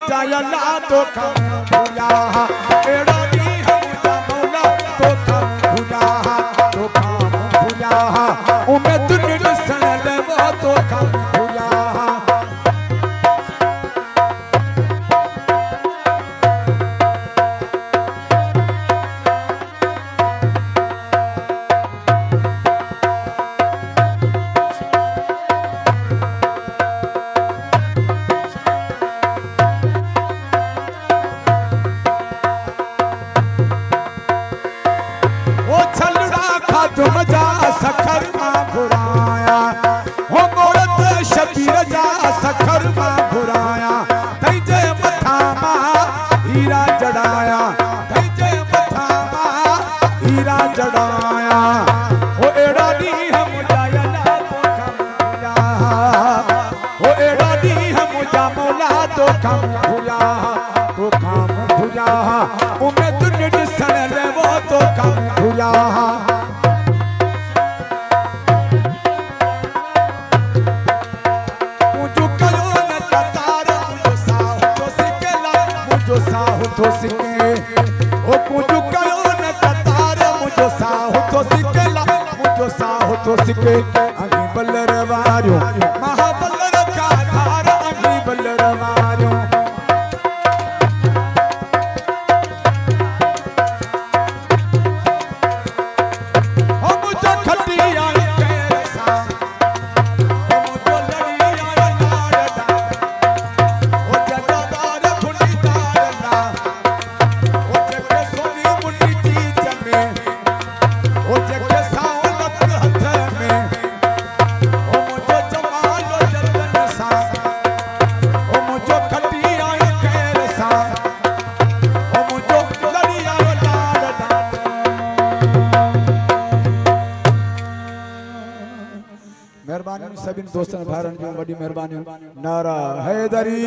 मुझायला तो कम भुला एड़ा दी मुझा मौला तो कम भुला तो कम भुला उम्मीद निसन लेवो तो कम भुला तुम जा सखर मां घुराया हो मोरत शबीर जा सखर मां घुराया तैजे मथा मां हीरा जड़ाया तैजे मथा मां हीरा जड़ाया ओ एड़ा दी हम जायला तो कम भुला ओ एड़ा दी हम जा मौला तो कम भुला तो कम भुला उम्मीद निसन लेवो तो कम भुला तो सिके ओ कुजु कयो न कतार मुझो साहु तो सिकेला मुझो साहु तो सिके अगी बल्लर वारियो महाबल्लर का धार अगी बल्लर वारियो ओ मुझो खटी आई कैसा ओ मुझो लड़ी आई लाडा ओ जगदार खुली तारला मेहरबानी सभी दोस्तों भाइयों जो बड़ी मेहरबानी नारा हैदरी।